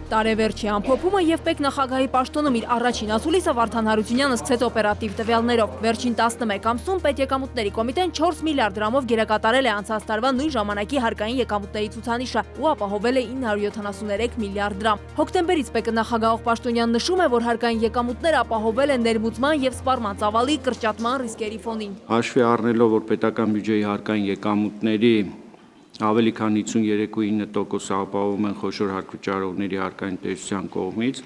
Տարեվերջի ամփոփումը եւ ՊԵԿ նախագահի պաշտոնում իր առաջին ասուլիսը Վարդան Հարությունյանը սկսեց օպերատիվ տվյալներով։ Վերջին 11 ամսում պետեկամուտների կոմիտեն 4 միլիարդ դրամով գերակատարել է անցած տարվա նույն ժամանակի հարկային եկամուտների ցուցանիշը ու ապահովել է 973 միլիարդ դրամ։ Հոկտեմբերից ՊԵԿ նախագահող Պաշտոնյան նշում է, որ հարկային եկամուտները ապահովել են ներմուծման եւ սպառման ծավալի կրճատման ռիսկերի ֆոնին։ Հաշվի առնելով, որ պետական բյուջեի հարկային եկամուտների ավելի քան 53.9% ապահովում են խոշոր հարկվճարողների հարկային տեսության կողմից,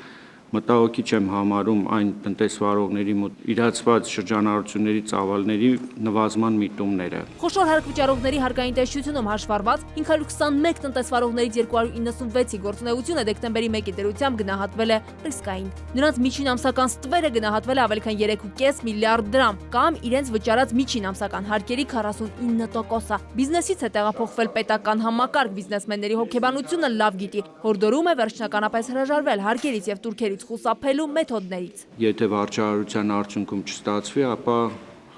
մտահոգիչ եմ համարում այն տնտեսվարողների մոտ իրացված շրջանառությունների ծավալների նվազման միտումները։ Խոշոր հարկվճարողների հարկային տեսչությունում հաշվառված 521 տնտեսվարողներից 296-ի գործունեությունը դեկտեմբերի 1-ի դրությամբ գնահատվել է ռիսկային։ Նրանց միջին ամսական ստվերը գնահատվել է ավելի քան 3.5 միլիարդ դրամ, կամ իրենց վճարած միջին ամսական հարկերի 49%-ը։ Բիզնեսից է տեղափոխվել պետական համակարգ, բիզնեսմենների հոգեբանությունը լավ գիտի, հորդորում է վերջնականապես հրաժարվել հարկերից եւ տուրքերից խուսափելու մեթոդներից։ Եթե վարչահարության արդյունքում չստացվի, ապա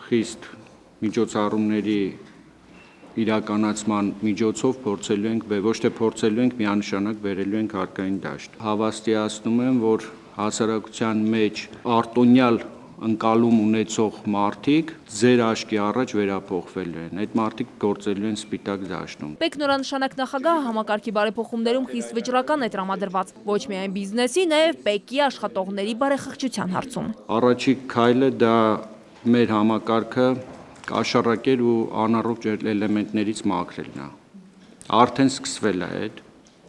խիստ միջոցառումների իրականացման միջոցով փորձելու ենք, ոչ թե փորձելու ենք, միանշանակ բերելու ենք հարկային դաշտ։ Հավաստիացնում եմ, որ հասարակության մեջ արտոնյալ ընկալում ունեցող մարդիկ ձեր աչքի առաջ վերափոխվելու են։ Այդ մարդիկ գործելու են սպիտակ դաշտում։ ՊԵԿ նորանշանակ նախագահը համակարգի բարեփոխումներում խիստ վճռական է տրամադրված ոչ միայն բիզնեսի, նաև ՊԵԿ-ի աշխատողների բարեխղճության հարցում։ Առաջիկ քայլը դա մեր համակարգը կաշառակեր ու անառողջ էլեմենտներից մաքրելն է։ Արդեն սկսվել է այդ։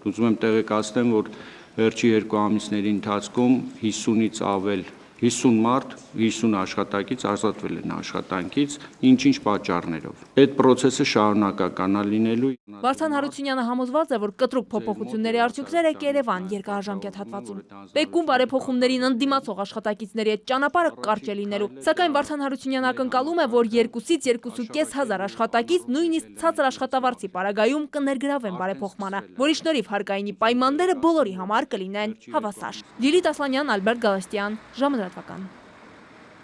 Ուզում եմ տեղեկացնեմ, որ վերջի 2 ամիսների ընթացքում 50-ից ավել 50 մարդ, 50 աշխատակից ազատվել են աշխատանքից, ինչ-ինչ պատճառներով։ Այդ process-ը շարունակական է լինելու։ Վարդան Հարությունյանը համոզված է, որ կտրուկ փոփոխությունների արդյունքները կերևան երկարաժամկետ հատվածում։ ՊԵԿ-ում բարեփոխումներին ընդդիմացող աշխատակիցների այդ ճանապարհը կարճ է լինելու։ Սակայն Վարդան Հարությունյանը ակնկալում է, որ 2-ից 2.5 հազար աշխատակից նույնիսկ ցածր աշխատավարձի պարագայում կներգրավեն բարեփոխմանը, որի շնորհիվ հարկայինի պայմանները բոլորի համար կլինեն հավասար։ Լիլիթ Ասլանյան, Ալբերտ Գալստյան, ժամը լրատվական։